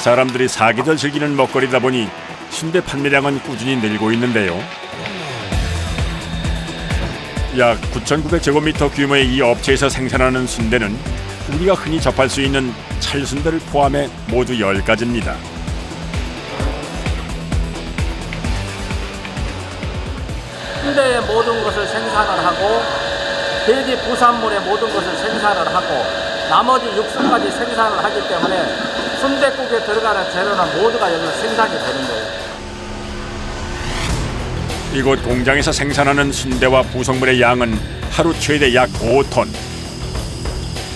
사람들이 사계절 즐기는 먹거리다 보니 순대 판매량은 꾸준히 늘고 있는데요. 약 9,900제곱미터 규모의 이 업체에서 생산하는 순대는 우리가 흔히 접할 수 있는 찰순대를 포함해 모두 10가지입니다. 순대의 모든 것을 생산을 하고 돼지 부산물의 모든 것을 생산을 하고 나머지 육수까지 생산을 하기 때문에 순댓국에 들어가는 재료는 모두가 여기서 생산이 되는 거예요. 이곳 공장에서 생산하는 순대와 부속물의 양은 하루 최대 약 5톤.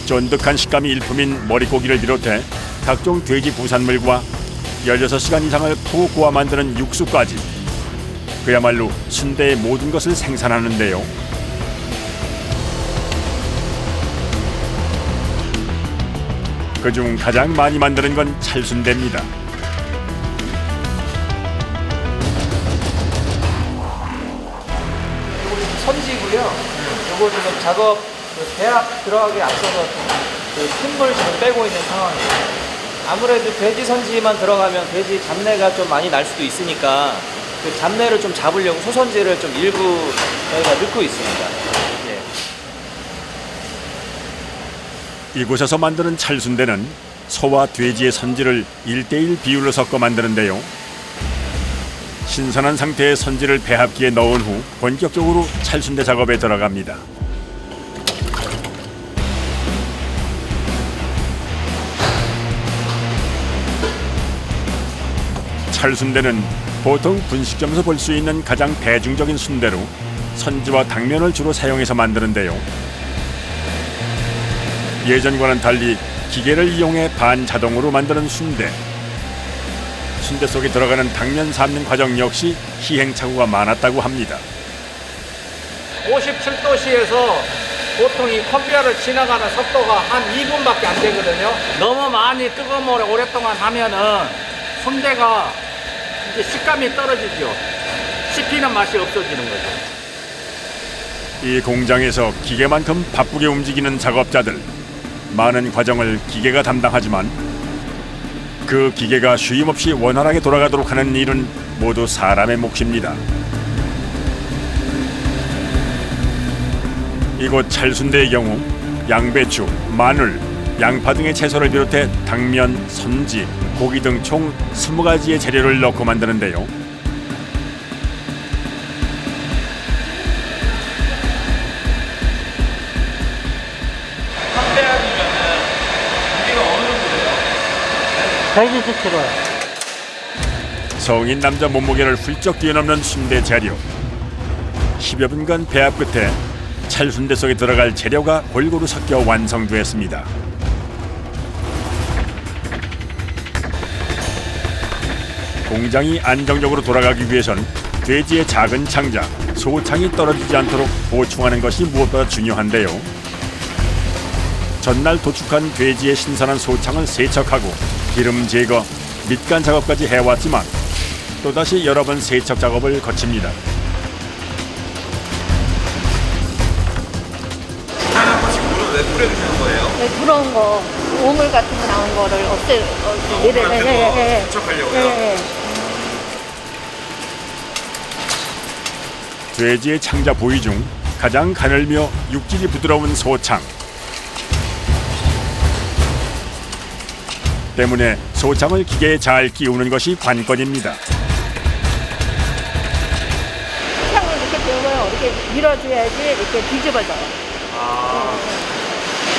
쫀득한 식감이 일품인 머릿고기를 비롯해 각종 돼지 부산물과 16시간 이상을 푹 구워 만드는 육수까지 그야말로 순대의 모든 것을 생산하는데요. 그중 가장 많이 만드는 건 찰순대입니다. 선지고요. 요거 지금 작업 배합 들어가기 앞서서 틈을 지금 빼고 있는 상황이에요. 아무래도 돼지 선지만 들어가면 돼지 잡내가 좀 많이 날 수도 있으니까 그 잡내를 좀 잡으려고 소선지를 좀 일부 저희가 넣고 있습니다. 예. 이곳에서 만드는 찰순대는 소와 돼지의 선지를 1:1 비율로 섞어 만드는데요. 신선한 상태의 선지를 배합기에 넣은 후 본격적으로 찰순대 작업에 들어갑니다. 찰순대는 보통 분식점에서 볼 수 있는 가장 대중적인 순대로 선지와 당면을 주로 사용해서 만드는데요. 예전과는 달리 기계를 이용해 반자동으로 만드는 순대. 순대 속에 들어가는 당면 삶는 과정 역시 희행착오가 많았다고 합니다. 57도씨에서 보통 이 컨베어를 지나가는 속도가 한 2분밖에 안 되거든요. 너무 많이 뜨거운 물에 오랫동안 하면은 순대가 이제 식감이 떨어지죠. 씹히는 맛이 없어지는 거죠. 이 공장에서 기계만큼 바쁘게 움직이는 작업자들. 많은 과정을 기계가 담당하지만 그 기계가 쉼없이 원활하게 돌아가도록 하는 일은 모두 사람의 몫입니다. 이곳 찰순대의 경우 양배추, 마늘, 양파 등의 채소를 비롯해 당면, 선지, 고기 등 총 20가지의 재료를 넣고 만드는데요. 성인 남자 몸무게를 훌쩍 뛰어넘는 순대 재료. 10여 분간 배합 끝에 찰순대 속에 들어갈 재료가 골고루 섞여 완성되었습니다. 공장이 안정적으로 돌아가기 위해선 돼지의 작은 창자, 소창이 떨어지지 않도록 보충하는 것이 무엇보다 중요한데요. 전날 도축한 돼지의 신선한 소창을 세척하고 기름 제거, 밑간 작업까지 해왔지만 또다시 여러 번 세척 작업을 거칩니다. 하얀 것이 물을 왜 뿌려주시는 거예요? 네, 들어온 거, 오물 같은 거 나온 거를 오물 같은 거 세척하려고요? 돼지의 창자 부위 중 가장 가늘며 육질이 부드러운 소창. 때문에 소창을 기계에 잘 끼우는 것이 관건입니다. 창을 이렇게 떼고요. 이렇게 밀어줘야지 이렇게 뒤집어져요.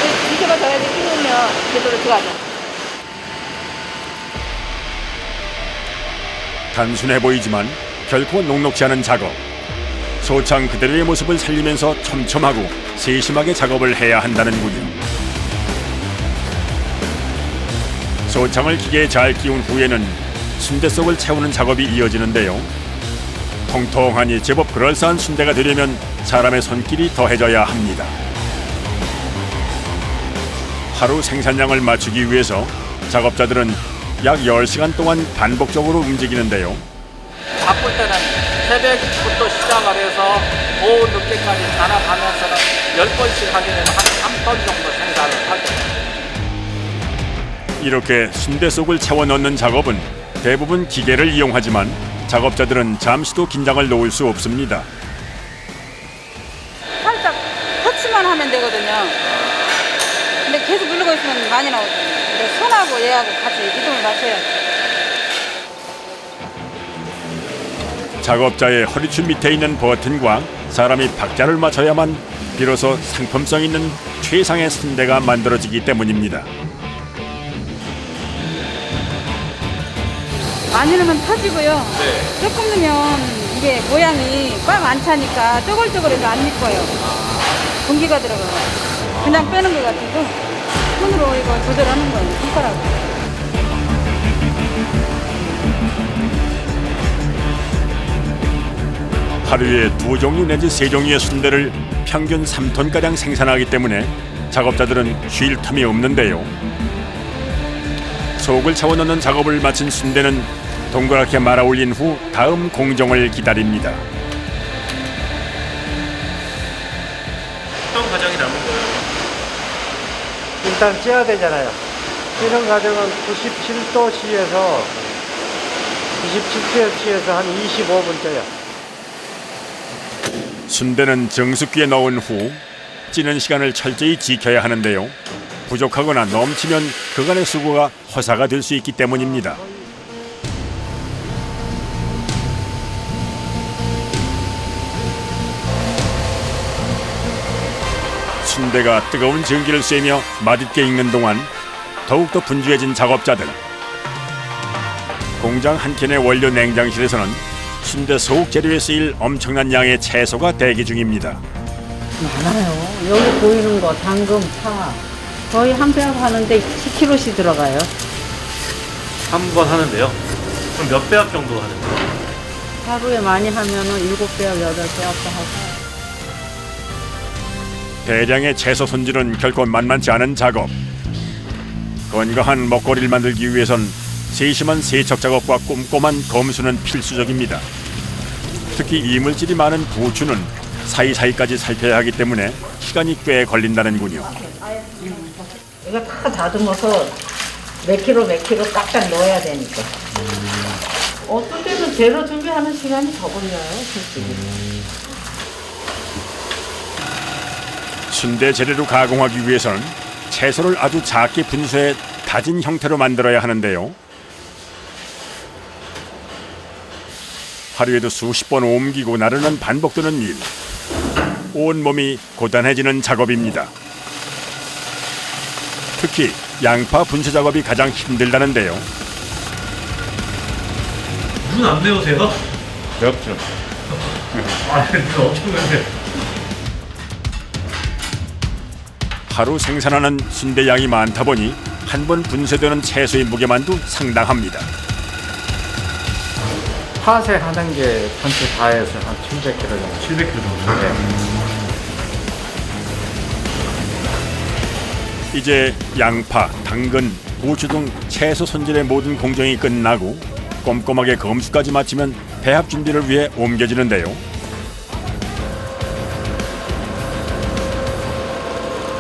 네. 뒤집어져야지 끼우면 제대로 들어가죠. 단순해 보이지만 결코 녹록지 않은 작업. 소창 그대로의 모습을 살리면서 촘촘하고 세심하게 작업을 해야 한다는군요. 소창을 기계에 잘 끼운 후에는 순대 속을 채우는 작업이 이어지는데요. 통통하니 제법 그럴싸한 순대가 되려면 사람의 손길이 더해져야 합니다. 하루 생산량을 맞추기 위해서 작업자들은 약 10시간 동안 반복적으로 움직이는데요. 바쁠 때는 새벽부터 시작을 해서 오후 늦게까지 잔압하면서는 10번씩 하게 되면 한 3톤 정도 생산을 하죠. 이렇게 순대 속을 채워 넣는 작업은 대부분 기계를 이용하지만 작업자들은 잠시도 긴장을 놓을 수 없습니다. 살짝 터치만 하면 되거든요. 근데 계속 누르고 있으면 많이 나오거든요. 근데 손하고 얘하고 같이 리듬을 맞춰야 돼. 작업자의 허리춤 밑에 있는 버튼과 사람이 박자를 맞춰야만 비로소 상품성 있는 최상의 순대가 만들어지기 때문입니다. 많이 넣으면 터지고요. 조금 넣으면 이게 모양이 꽉 안 차니까 쪼글쪼글해서 안 익어요. 공기가 들어가요. 그냥 빼는 것 같아도 손으로 이거 조절하는 거예요. 손가락으로. 하루에 2종류 내지 3종류의 순대를 평균 3톤가량 생산하기 때문에 작업자들은 쉴 틈이 없는데요. 속을 채워 넣는 작업을 마친 순대는 동그랗게 말아 올린 후 다음 공정을 기다립니다. 어떤 과정이 남은 거예요? 일단 쪄야 되잖아요. 찌는 과정은 97도씨에서 97도씨에서 한 25분 쪄요. 순대는 정수기에 넣은 후 찌는 시간을 철저히 지켜야 하는데요. 부족하거나 넘치면 그간의 수고가 허사가 될 수 있기 때문입니다. 순대가 뜨거운 전기를 쐬며 맛있게 익는 동안 더욱더 분주해진 작업자들. 공장 한켠의 원료 냉장실에서는 순대 소옥 재료에 쓰일 엄청난 양의 채소가 대기 중입니다. 많아요. 여기 보이는 거 당근, 파 거의 한 배합 하는데 10kg씩 들어가요. 한 번 하는데요? 그럼 몇 배합 정도 하는 거예요? 하루에 많이 하면은 7배합, 8배합도 하고. 대량의 채소 손질은 결코 만만치 않은 작업. 건강한 먹거리를 만들기 위해선 세심한 세척 작업과 꼼꼼한 검수는 필수적입니다. 특히 이물질이 많은 부추는 사이사이까지 살펴야 하기 때문에 시간이 꽤 걸린다는군요. 이거 다 다듬어서 몇 킬로 딱딱 넣어야 되니까. 어떤 때는 재료 준비하는 시간이 더 걸려요, 솔직히. 순대 재료로 가공하기 위해서는 채소를 아주 작게 분쇄해 다진 형태로 만들어야 하는데요. 하루에도 수십 번 옮기고 나르는 반복되는 일. 온몸이 고단해지는 작업입니다. 특히 양파 분쇄 작업이 가장 힘들다는데요. 눈 안 매우세요? 없죠. 아, 눈 엄청 매우세요. 하루 생산하는 순대 양이 많다 보니 한 번 분쇄되는 채소의 무게만도 상당합니다. 파쇄 하는 게 전체 다 해서 한 700kg 정도. 700kg 정도. 이제 양파, 당근, 고추 등 채소 손질의 모든 공정이 끝나고 꼼꼼하게 검수까지 마치면 배합 준비를 위해 옮겨지는데요.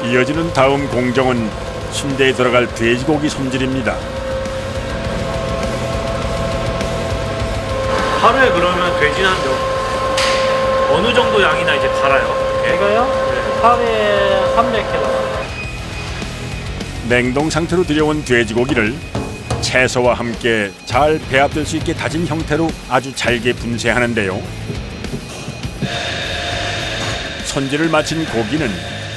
이어지는 다음 공정은 순대에 들어갈 돼지고기 손질입니다. 하루에 그러면 돼지는 어느 정도 양이나 이제 갈아요? 이렇게? 이거요? 하루에 300kg. 냉동 상태로 들여온 돼지고기를 채소와 함께 잘 배합될 수 있게 다진 형태로 아주 잘게 분쇄하는데요. 손질을 마친 고기는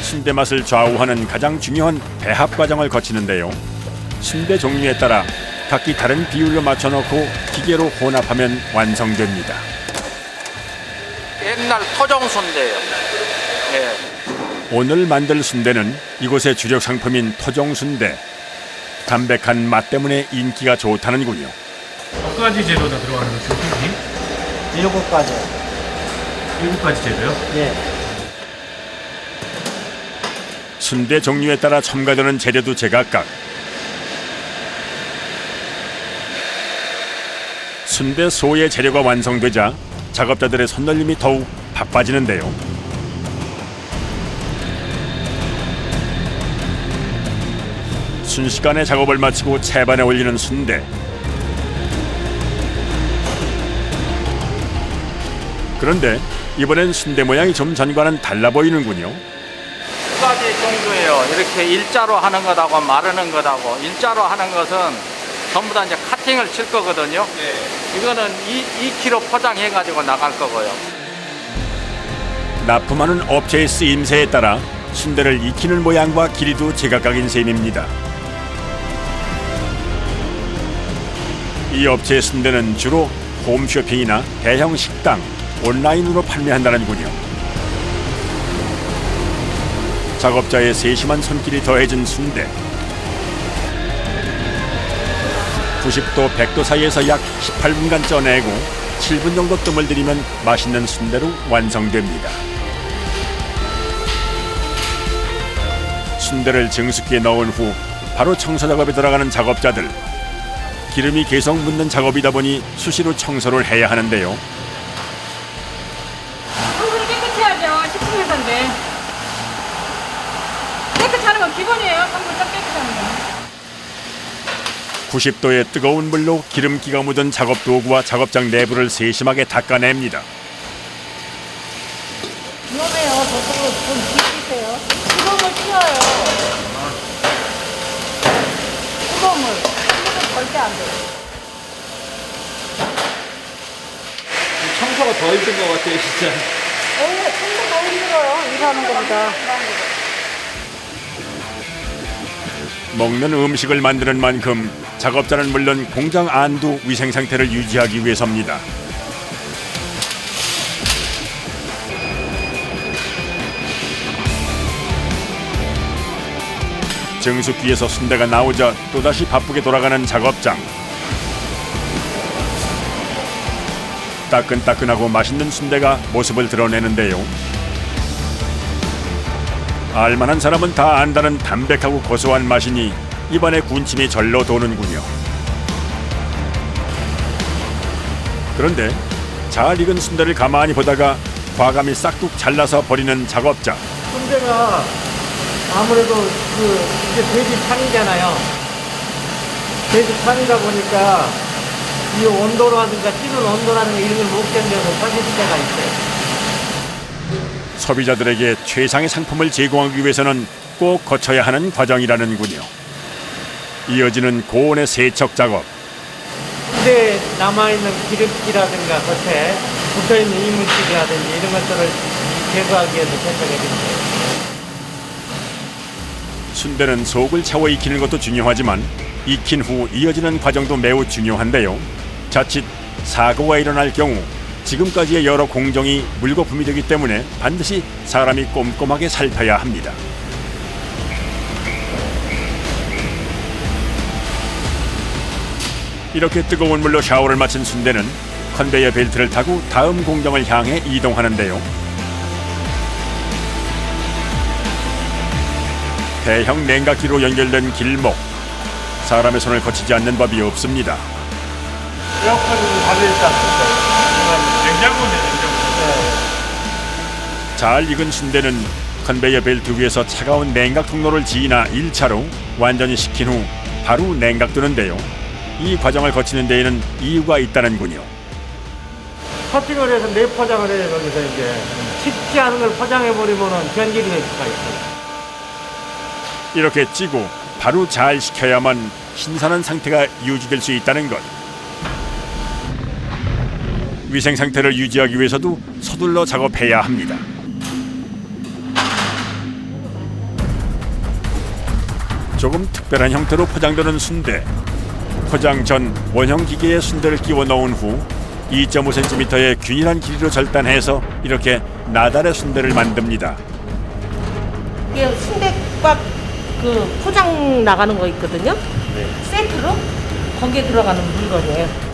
순대 맛을 좌우하는 가장 중요한 배합 과정을 거치는데요. 순대 종류에 따라 각기 다른 비율로 맞춰놓고 기계로 혼합하면 완성됩니다. 옛날 토종 순대예요. 예. 오늘 만들 순대는 이곳의 주력 상품인 토종 순대. 담백한 맛 때문에 인기가 좋다는군요. 몇 가지 재료가 들어가는 거죠, 선생님? 7가지. 7가지 재료요? 예. 순대 종류에 따라 첨가되는 재료도 제각각. 순대 소의 재료가 완성되자 작업자들의 손놀림이 더욱 바빠지는데요. 순식간에 작업을 마치고 채반에 올리는 순대. 그런데 이번엔 순대 모양이 좀 전과는 달라 보이는군요. 두 가지 정도예요. 이렇게 일자로 하는 것하고 마르는 것하고, 일자로 하는 것은 전부 다 이제 카팅을 칠 거거든요. 이거는 2kg 포장해 가지고 나갈 거고요. 납품하는 업체의 쓰임새에 따라 순대를 익히는 모양과 길이도 제각각인 셈입니다. 이 업체의 순대는 주로 홈쇼핑이나 대형 식당, 온라인으로 판매한다는군요. 작업자의 세심한 손길이 더해진 순대. 90도 100도 사이에서 약 18분간 쪄내고 7분 정도 뜸을 들이면 맛있는 순대로 완성됩니다. 순대를 증수기에 넣은 후 바로 청소 작업에 들어가는 작업자들. 기름이 계속 묻는 작업이다 보니 수시로 청소를 해야 하는데요. 청소를 깨끗이 해야죠. 식품회사인데. 깨끗이 하는 건 기본이에요. 청소 딱 깨끗이 하는 건. 90도의 뜨거운 물로 기름기가 묻은 작업 도구와 작업장 내부를 세심하게 닦아냅니다. 위험해요. 저쪽으로 좀 비키세요. 뜨거운 물 튀어요. 뜨거운 물. 뜨거운 절대 안 돼요. 청소가 더 힘든 것 같아요, 진짜. 청소 너무 힘들어요. 일하는 것보다. 먹는 음식을 만드는 만큼 작업자는 물론 공장 안도 위생 상태를 유지하기 위해서입니다. 증수기에서 순대가 나오자 또다시 바쁘게 돌아가는 작업장. 따끈따끈하고 맛있는 순대가 모습을 드러내는데요. 알만한 사람은 다 안다는 담백하고 고소한 맛이니 입안에 군침이 절로 도는군요. 그런데 잘 익은 순대를 가만히 보다가 과감히 싹둑 잘라서 버리는 작업자. 순대가 아무래도 이게 돼지판이잖아요. 돼지판이다 보니까 이 온도라든가 찌는 온도라는 거 이런 걸 못 견뎌서 터질 때가 있어요. 소비자들에게 최상의 상품을 제공하기 위해서는 꼭 거쳐야 하는 과정이라는군요. 이어지는 고온의 세척 작업. 순대에 남아있는 기름기라든가 겉에 붙어있는 이물질이라든지 이런 것들을 제거하기 위해서 세척해줍니다. 순대는 속을 채워 익히는 것도 중요하지만 익힌 후 이어지는 과정도 매우 중요한데요. 자칫 사고가 일어날 경우 지금까지의 여러 공정이 물거품이 되기 때문에 반드시 사람이 꼼꼼하게 살펴야 합니다. 이렇게 뜨거운 물로 샤워를 마친 순대는 컨베이어 벨트를 타고 다음 공정을 향해 이동하는데요. 대형 냉각기로 연결된 길목. 사람의 손을 거치지 않는 법이 없습니다. 에어컨이 달릴 때 냉장고네, 냉장고. 잘 익은 순대는 컨베이어 벨트 위에서 차가운 냉각 통로를 지나 1차로 완전히 식힌 후 바로 냉각되는데요. 이 과정을 거치는 데에는 이유가 있다는군요. 커팅을 해서 내포장을 해요. 거기서 이제 식지 않은 걸 포장해버리면 변질이 될 수가 있어요. 이렇게 찌고 바로 잘 식혀야만 신선한 상태가 유지될 수 있다는 것. 위생 상태를 유지하기 위해서도 서둘러 작업해야 합니다. 조금 특별한 형태로 포장되는 순대. 포장 전 원형 기계에 순대를 끼워 넣은 후 2.5cm의 균일한 길이로 절단해서 이렇게 나달의 순대를 만듭니다. 이게 순대밥 그 포장 나가는 거 있거든요. 세트로 거기에 들어가는 물건이에요.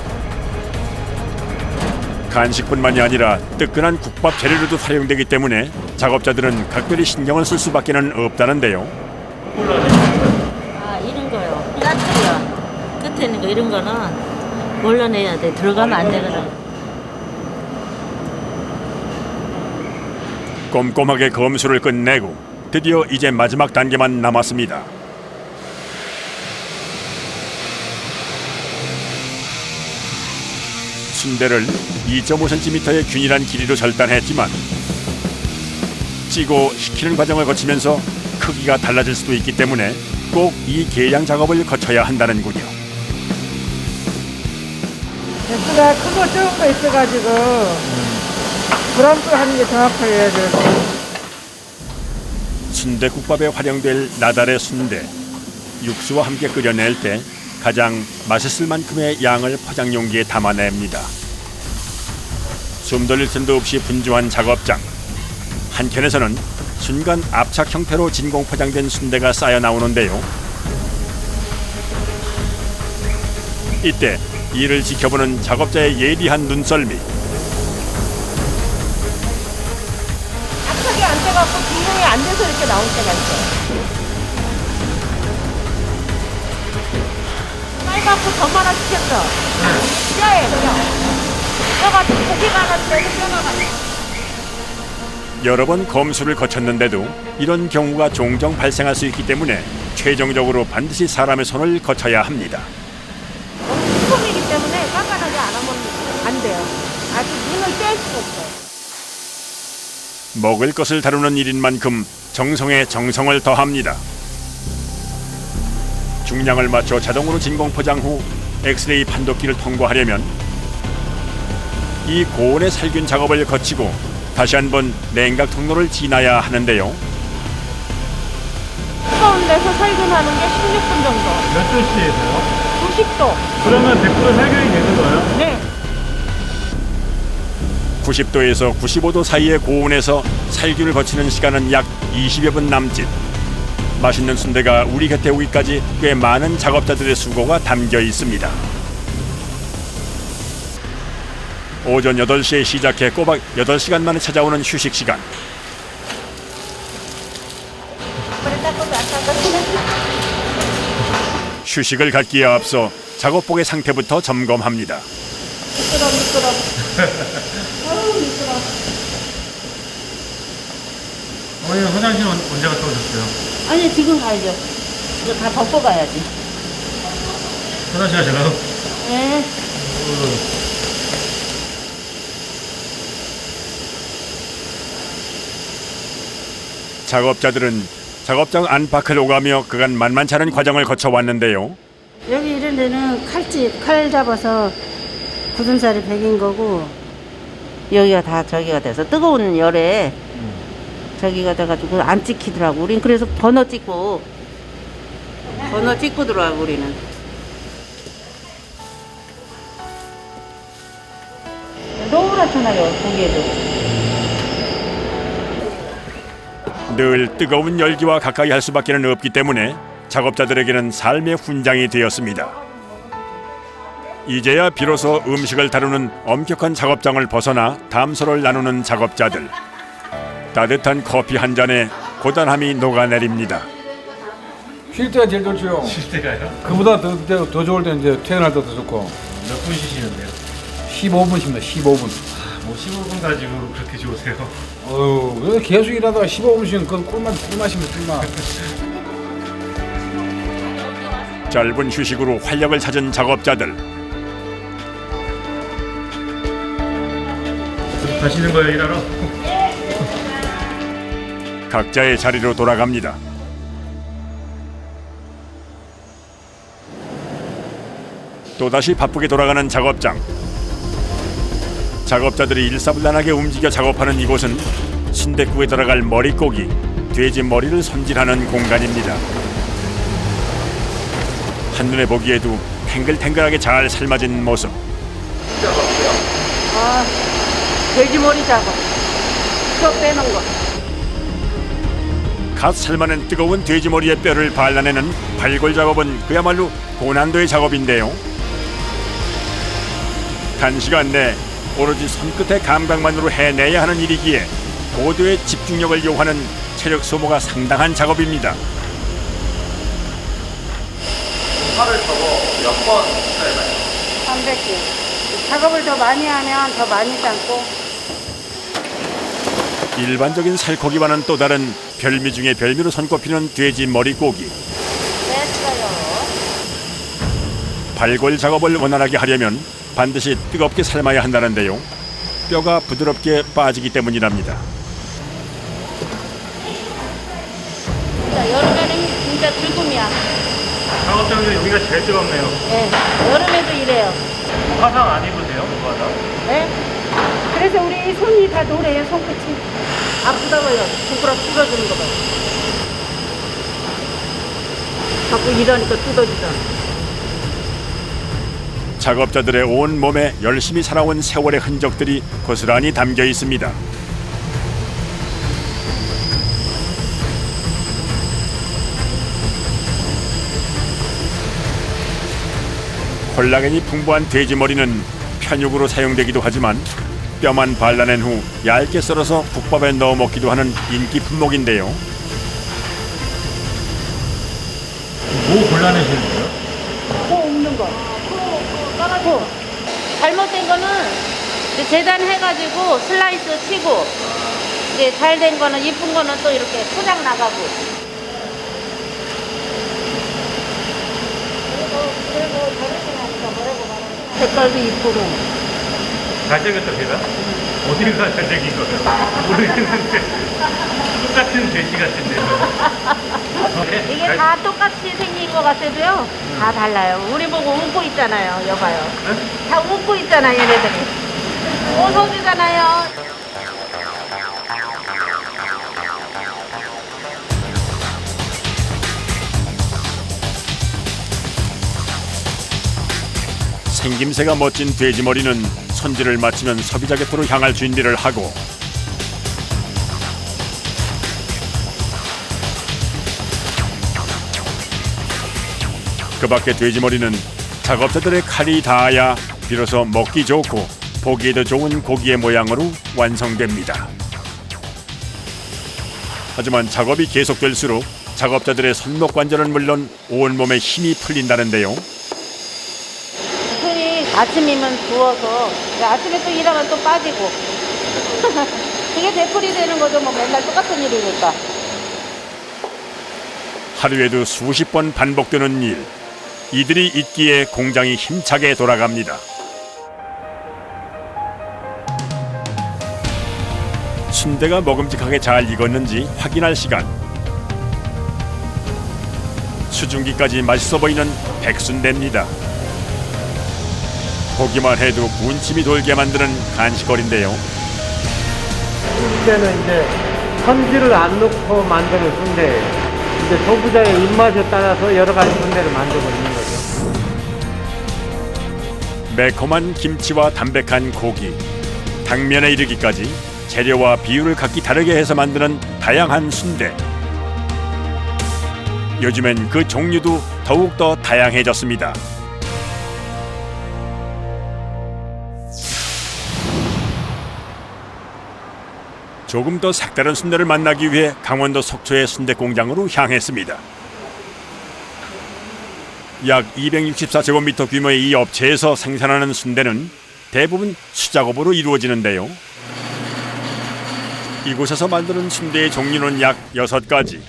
간식뿐만이 아니라 뜨끈한 국밥 재료로도 활용되기 때문에 작업자들은 각별히 신경을 쓸 수밖에는 없다는데요. 아 이런 거요. 까트리야. 끝에 있는 거 이런 거는 몰라내야 돼. 들어가면 안 되거든. 꼼꼼하게 검수를 끝내고 드디어 이제 마지막 단계만 남았습니다. 순대를 2.5cm의 균일한 길이로 절단했지만 찌고 식히는 과정을 거치면서 크기가 달라질 수도 있기 때문에 꼭 이 계량 작업을 거쳐야 한다는군요. 개수가 크고 적은 거 있어가지고 그람수 하는 게 정확해야 돼서. 순대국밥에 활용될 나달의 순대, 육수와 함께 끓여낼 때 가장 맛있을 만큼의 양을 포장 용기에 담아냅니다. 숨 돌릴 틈도 없이 분주한 작업장. 한켠에서는 순간 압착 형태로 진공 포장된 순대가 쌓여 나오는데요. 이때 이를 지켜보는 작업자의 예리한 눈썰미. 압착이 안 돼갖고 진공이 안 돼서 이렇게 나올 때가 있어요. 빨갛고 더 하나 시켰어. 뼈에 그냥. 뼈가 고기가 하나 들어서 뼈가 많이. 여러 번 검수를 거쳤는데도 이런 경우가 종종 발생할 수 있기 때문에 최종적으로 반드시 사람의 손을 거쳐야 합니다. 식품이기 때문에 깐깐하게 안 하면 안 돼요. 아주 눈을 뗄 수가 없어요. 먹을 것을 다루는 일인 만큼 정성에 정성을 더합니다. 중량을 맞춰 자동으로 진공 포장 후 엑스레이 판독기를 통과하려면 이 고온의 살균 작업을 거치고 다시 한번 냉각 통로를 지나야 하는데요. 뜨거운 데서 살균하는 게 16분 정도. 몇 도씨에서요? 90도. 그러면 100% 살균이 되는 거예요? 네. 90도에서 95도 사이의 고온에서 살균을 거치는 시간은 약 20여 분 남짓. 맛있는 순대가 우리 곁에 오기까지 꽤 많은 작업자들의 수고가 담겨 있습니다. 오전 8시에 시작해 꼬박 8시간 만에 찾아오는 휴식 시간. 휴식을 갖기에 앞서 작업복의 상태부터 점검합니다. 미끄러. 어머니 화장실은 언제 갔다 오셨어요? 아니 지금 가야죠. 이거 다 덮고 가야지. 화장실 가셔요? 네. 작업자들은 작업장 안팎을 오가며 그간 만만치 않은 과정을 거쳐왔는데요. 여기 이런 데는 칼 잡아서 굳은살이 배긴 거고, 여기가 다 저기가 돼서 뜨거운 열에 저기가 돼가지고 안 찍히더라고. 우린 그래서 번호 찍고 들어가고 우리는. 노랗잖아요 고기에도. 늘 뜨거운 열기와 가까이 할 수밖에 없기 때문에 작업자들에게는 삶의 훈장이 되었습니다. 이제야 비로소 음식을 다루는 엄격한 작업장을 벗어나 담소를 나누는 작업자들. 따뜻한 커피 한 잔에 고단함이 녹아내립니다. 쉴 때가 제일 좋죠. 쉴 때가요? 그보다 더 좋을 때는 이제 퇴근할 때도 좋고. 몇 분 쉬시는데요? 15분입니다. 15분. 뭐 15분 가지고 그렇게 좋으세요? 어우, 계속 일하다가 15분 쉬는 그건 꿀맛입니다. 꿀맛. 짧은 휴식으로 활력을 찾은 작업자들. 가시는 거예요, 일하러? 각자의 자리로 돌아갑니다. 또다시 바쁘게 돌아가는 작업장. 작업자들이 일사불란하게 움직여 작업하는 이곳은 순댓국에 들어갈 머릿고기, 돼지 머리를 손질하는 공간입니다. 한눈에 보기에도 탱글탱글하게 잘 삶아진 모습. 돼지 머리 작업. 뼈 빼는 거. 갓 삶아낸 뜨거운 돼지 머리의 뼈를 발라내는 발골 작업은 그야말로 고난도의 작업인데요. 단시간 내 오로지 손끝의 감각만으로 해내야 하는 일이기에 고도의 집중력을 요하는 체력 소모가 상당한 작업입니다. 팔을 접어 몇 번 삶아요? 300개. 작업을 더 많이 하면 더 많이 삶고. 일반적인 살코기와는 또 다른 별미 중에 별미로 손꼽히는 돼지 머리고기. 뺐어요. 발골 작업을 원활하게 하려면 반드시 뜨겁게 삶아야 한다는데요. 뼈가 부드럽게 빠지기 때문이랍니다. 여름에는 진짜 죽음이야. 작업장에서 여기가 제일 뜨겁네요. 네, 여름에도 이래요. 화상 안 입으세요? 화상? 네? 그래서 우리 손이 다 노래요, 손끝이. 아프다고요. 손가락 뜯어주는 거 봐요. 자꾸 일하니까 뜯어지잖아. 작업자들의 온 몸에 열심히 살아온 세월의 흔적들이 고스란히 담겨 있습니다. 콜라겐이 풍부한 돼지머리는 편육으로 사용되기도 하지만 뼈만 발라낸 후 얇게 썰어서 국밥에 넣어 먹기도 하는 인기 품목인데요. 뭐 골라내시는 거예요? 코 없는 거. 코. 잘못된 거는 이제 재단해가지고 슬라이스 치고, 이제 잘 된 거는, 이쁜 거는 또 이렇게 포장 나가고. 색깔도 이쁘고. 잘생겼다 제가? 어디가 잘생긴 거예요? 모르겠는데 똑같은 돼지 같은데요. 이게 다 똑같이 생긴 것 같아도요, 다 달라요. 우리 보고 웃고 있잖아요, 여봐요. 다 웃고 있잖아요, 얘네들이. 웃어주잖아요. 생김새가 멋진 돼지머리는 손질을 마치면 소비자 곁으로 향할 준비를 하고 그 밖에 돼지머리는 작업자들의 칼이 닿아야 비로소 먹기 좋고 보기에도 좋은 고기의 모양으로 완성됩니다. 하지만 작업이 계속될수록 작업자들의 손목 관절은 물론 온몸에 힘이 풀린다는데요. 손이 아침이면 부어서 아침에 또 일하면 또 빠지고 그게 되풀이 되는 거죠. 뭐 맨날 똑같은 일이니까. 하루에도 수십 번 반복되는 일. 이들이 있기에 공장이 힘차게 돌아갑니다. 순대가 먹음직하게 잘 익었는지 확인할 시간. 수증기까지 맛있어 보이는 백순대입니다. 보기만 해도 군침이 돌게 만드는 간식거리인데요. 순대는 이제 선지를 안 넣고 만드는 순대예요. 이제 소비자의 입맛에 따라서 여러 가지 순대를 만들고 있는 거죠. 매콤한 김치와 담백한 고기, 당면에 이르기까지 재료와 비율을 각기 다르게 해서 만드는 다양한 순대. 요즘엔 그 종류도 더욱더 다양해졌습니다. 조금 더 색다른 순대를 만나기 위해 강원도 속초의 순대 공장으로 향했습니다. 약 264제곱미터 규모의 이 업체에서 생산하는 순대는 대부분 수작업으로 이루어지는데요. 이곳에서 만드는 순대의 종류는 약 6가지.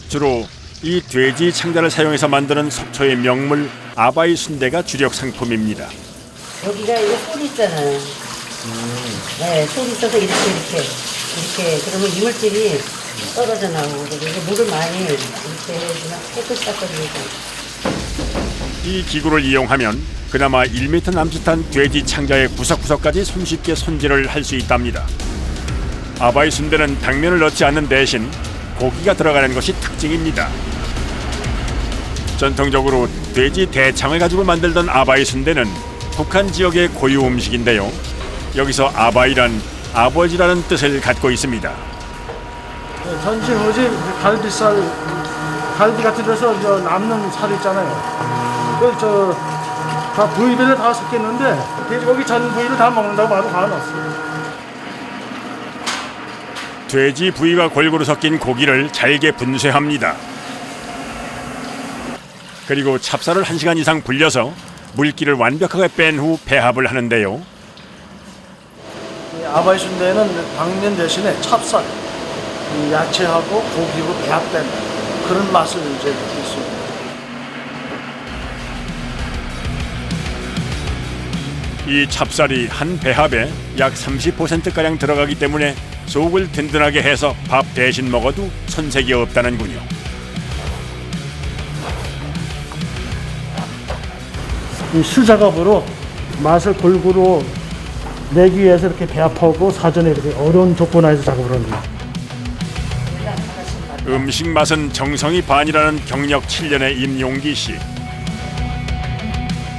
주로 이 돼지 창자를 사용해서 만드는 속초의 명물 아바이 순대가 주력 상품입니다. 여기가 이거 솔 있잖아요. 네, 솔 있어서 이렇게 그러면 이물질이 떨어져 나오고 이게 물을 많이 이렇게 해주면 깨끗이 닦아주고. 이 기구를 이용하면 그나마 1m 남짓한 돼지 창자의 구석구석까지 손쉽게 손질을 할 수 있답니다. 아바이 순대는 당면을 넣지 않는 대신 고기가 들어가는 것이 특징입니다. 전통적으로 돼지 대창을 가지고 만들던 아바이 순대는 북한 지역의 고유 음식인데요. 여기서 아바이란 아버지라는 뜻을 갖고 있습니다. 전신 후지 갈비살, 갈비 같은 데서 남는 살 있잖아요. 다 부위별로 다 섞였는데 돼지고기 전 부위를 다 먹는다고 봐도 과언 없어요. 돼지 부위가 골고루 섞인 고기를 잘게 분쇄합니다. 그리고 찹쌀을 1시간 이상 불려서 물기를 완벽하게 뺀 후 배합을 하는데요. 아바이 순대는 당면 대신에 찹쌀, 야채하고 고기로 배합된 그런 맛을 이제 있습니다. 이 찹쌀이 한 배합에 약 30%가량 들어가기 때문에 속을 든든하게 해서 밥 대신 먹어도 손색이 없다는군요. 이 수작업으로 맛을 골고루 내기 위해서 이렇게 배합하고 사전에 이렇게 어려운 조건 하에서 작업을 합니다. 음식 맛은 정성이 반이라는 경력 7년의 임용기 씨.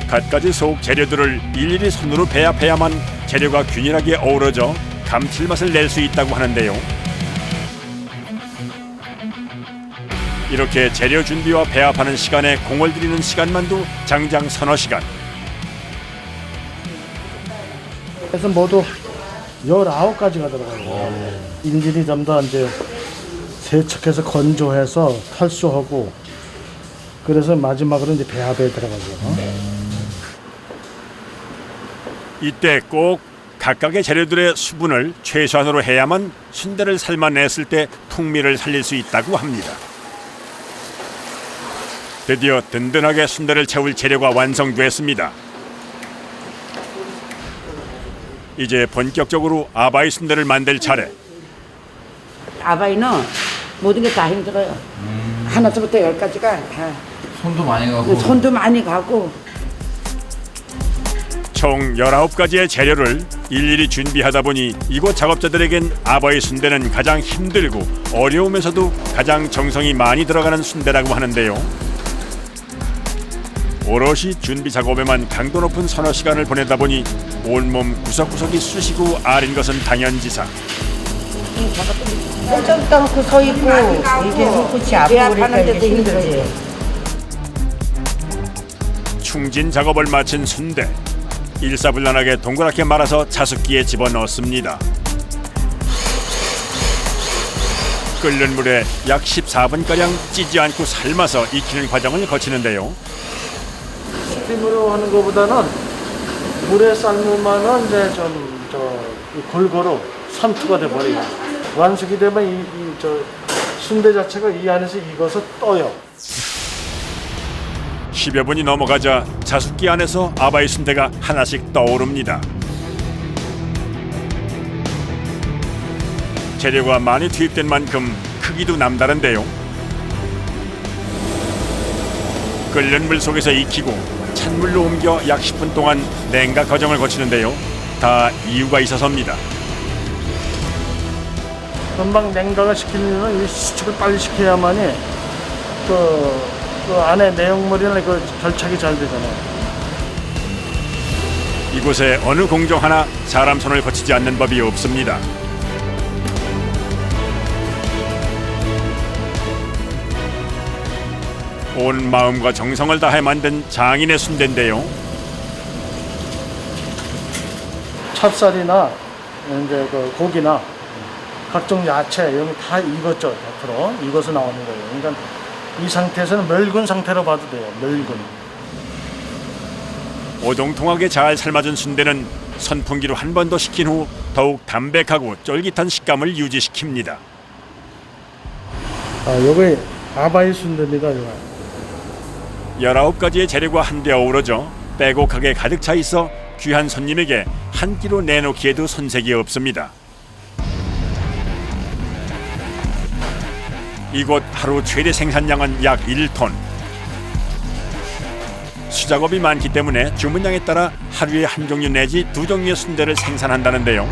갖가지 속 재료들을 일일이 손으로 배합해야만 재료가 균일하게 어우러져 감칠맛을 낼 수 있다고 하는데요. 이렇게 재료 준비와 배합하는 시간에 공을 들이는 시간만도 장장 서너 시간. 그래서 모두 19가지가 들어가요. 인질이 좀 더 이제 세척해서 건조해서 탈수하고 그래서 마지막으로 이제 배합에 들어가죠. 이때 꼭 각각의 재료들의 수분을 최소한으로 해야만 순대를 삶아냈을 때 풍미를 살릴 수 있다고 합니다. 드디어 든든하게 순대를 채울 재료가 완성됐습니다. 이제 본격적으로 아바이 순대를 만들 차례. 아바이는 모든 게 다 힘들어요. 하나부터 10까지가 다 손도 많이 가고. 손도 많이 가고. 총 19가지의 재료를 일일이 준비하다 보니 이곳 작업자들에겐 아바이 순대는 가장 힘들고 어려우면서도 가장 정성이 많이 들어가는 순대라고 하는데요. 오롯이 준비 작업에만 강도 높은 서너 시간을 보내다 보니 온몸 구석구석이 쑤시고 아린 것은 당연지사. 좀 떠놓고 서 있고 이게 손끝이 아프고 그러니까 이게 힘들지. 충진 작업을 마친 순대. 일사불란하게 동그랗게 말아서 자숙기에 집어넣습니다. 끓는 물에 약 14분가량 찌지 않고 삶아서 익히는 과정을 거치는데요. 스팀으로 하는 것보다는 물에 삶으면은 이제 골고루 삼투가 돼버려요. 완숙이 되면 순대 자체가 이 안에서 익어서 떠요. 10여 분이 넘어가자 자숙기 안에서 아바이 순대가 하나씩 떠오릅니다. 재료가 많이 투입된 만큼 크기도 남다른데요. 끓는 물 속에서 익히고 찬물로 옮겨 약 10분 동안 냉각 과정을 거치는데요. 다 이유가 있어서입니다. 금방 냉각을 시키려면 이 수축을 빨리 시켜야만이 그 안에 내용물이나 그 결착이 잘 되잖아요. 이곳에 어느 공정 하나 사람 손을 거치지 않는 법이 없습니다. 온 마음과 정성을 다해 만든 장인의 순대인데요. 찹쌀이나 이제 그 고기나 각종 야채 이런 게 다 익었죠. 앞으로 익어서 나오는 거예요. 그러니까 이 상태에서는 멸군 상태로 봐도 돼요. 멸군. 오동통하게 잘 삶아준 순대는 선풍기로 한 번 더 식힌 후 더욱 담백하고 쫄깃한 식감을 유지시킵니다. 요게 아바이 순대입니다. 19가지의 재료가 한데 어우러져 빼곡하게 가득 차 있어 귀한 손님에게 한 끼로 내놓기에도 손색이 없습니다. 이곳 하루 최대 생산량은 약 1톤. 수작업이 많기 때문에 주문량에 따라 하루에 한 종류 내지 두 종류의 순대를 생산한다는데요.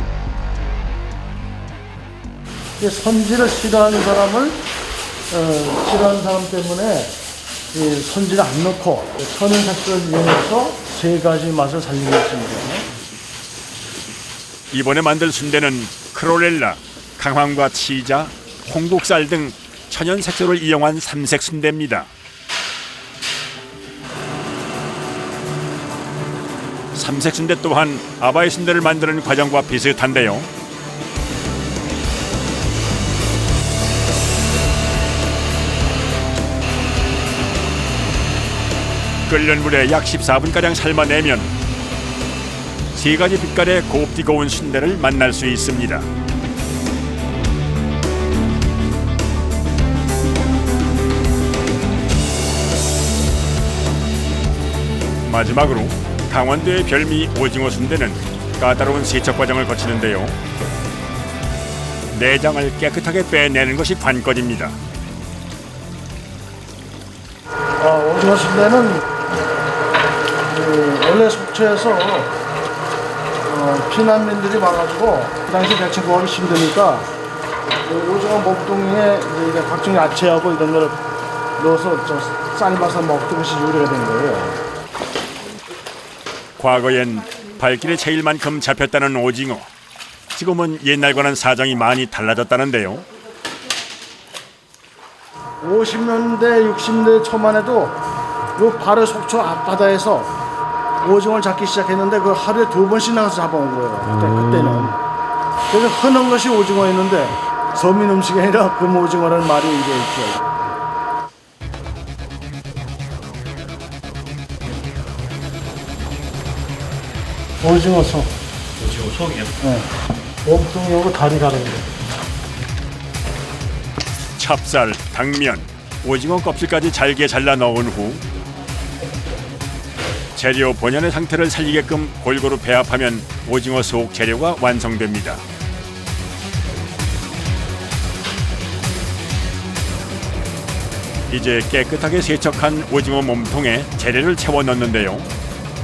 손질을 싫어하는 사람을 싫어하는 사람 때문에 손질을 안 넣고 천연삭수를 이용해서 3가지 맛을 살리고 있습니다. 이번에 만들 순대는 크롤렐라, 강황과 치자, 홍국살 등 천연 색소를 이용한 삼색 순대입니다. 삼색 순대 또한 아바이 순대를 만드는 과정과 비슷한데요. 끓는 물에 약 14분가량 삶아내면 3가지 빛깔의 곱디 고운 순대를 만날 수 있습니다. 마지막으로 강원도의 별미 오징어 순대는 까다로운 세척 과정을 거치는데요. 내장을 깨끗하게 빼내는 것이 관건입니다. 오징어 순대는 원래 속초에서 피난민들이 와가지고 그 당시 대체 구하기 힘드니까 오징어 몸뚱이에 이제 각종 야채하고 이런 걸 넣어서 삶아서 먹던 것이 요리가 된 거예요. 과거엔 발길에 채일 만큼 잡혔다는 오징어. 지금은 옛날과는 사정이 많이 달라졌다는데요. 50년대, 60년대 초만 해도 요 바로 속초 앞바다에서 오징어를 잡기 시작했는데 그 하루에 2번씩 나가서 잡아온 거예요. 그때는. 그래서 흔한 것이 오징어였는데 서민 음식이 아니라 금오징어라는 말이 이제 있죠. 오징어 속. 오징어 속이요? 네. 몸뚱이하고 다리 다른 거. 찹쌀, 당면, 오징어 껍질까지 잘게 잘라 넣은 후 재료 본연의 상태를 살리게끔 골고루 배합하면 오징어 속 재료가 완성됩니다. 이제 깨끗하게 세척한 오징어 몸통에 재료를 채워 넣는데요.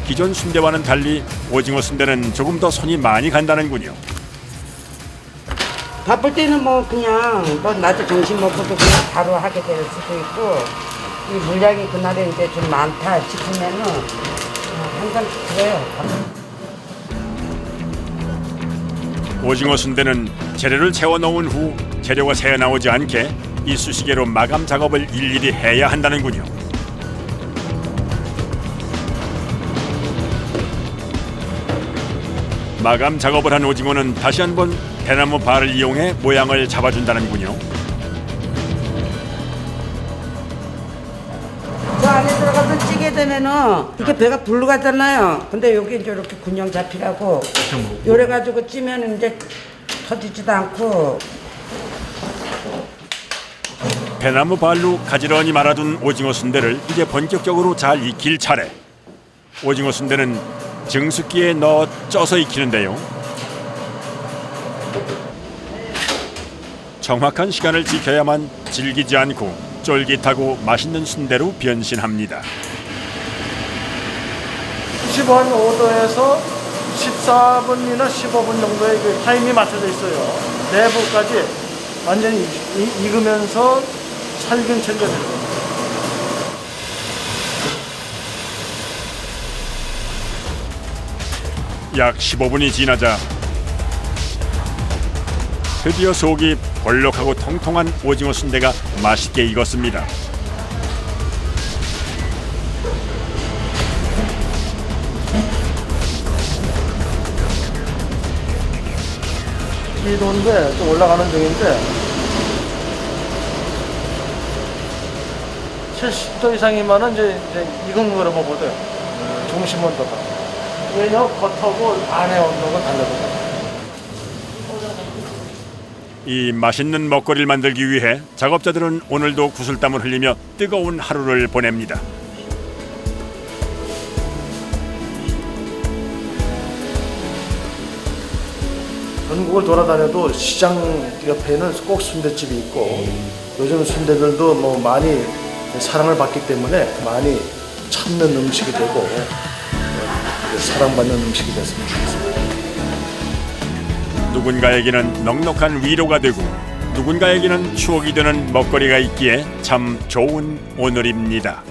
기존 순대와는 달리 오징어 순대는 조금 더 손이 많이 간다는군요. 바쁠 때는 뭐 그냥 뭐 낮에 점심 먹고도 그냥 바로 하게 될 수도 있고 이 물량이 그날에 이제 좀 많다 싶으면은 항상 그래요. 오징어 순대는 재료를 채워 넣은 후 재료가 새어 나오지 않게 이쑤시개로 마감 작업을 일일이 해야 한다는군요. 마감 작업을 한 오징어는 다시 한번 대나무 발을 이용해 모양을 잡아준다는군요. 저 안에 들어가서 찌게 되면은 이렇게 배가 불러 가잖아요. 근데 여기 이제 이렇게 균형 잡히라고 요래 가지고 찌면 이제 터지지도 않고. 대나무 발로 가지런히 말아둔 오징어 순대를 이제 본격적으로 잘 익힐 차례. 오징어 순대는 증수기에 넣어 쪄서 익히는데요. 정확한 시간을 지켜야만 질기지 않고 쫄깃하고 맛있는 순대로 변신합니다. 15도에서 14분이나 15분 정도의 그 타임이 맞춰져 있어요. 내부까지 완전히 익으면서 살균 처리가 됩니다. 약 15분이 지나자 드디어 속이 볼록하고 통통한 오징어 순대가 맛있게 익었습니다. 기도인데 좀 올라가는 중인데 70도 이상이면은 이제 익은 거로 보거든. 중심 온도가. 왜냐면 겉하고 안의 온도가 달라요. 이 맛있는 먹거리를 만들기 위해 작업자들은 오늘도 구슬땀을 흘리며 뜨거운 하루를 보냅니다. 전국을 돌아다녀도 시장 옆에는 꼭 순대집이 있고 요즘 순대들도 뭐 많이 사랑을 받기 때문에 많이 찾는 음식이 되고 사랑받는 음식이 됐으면 좋겠습니다. 누군가에게는 넉넉한 위로가 되고 누군가에게는 추억이 되는 먹거리가 있기에 참 좋은 오늘입니다.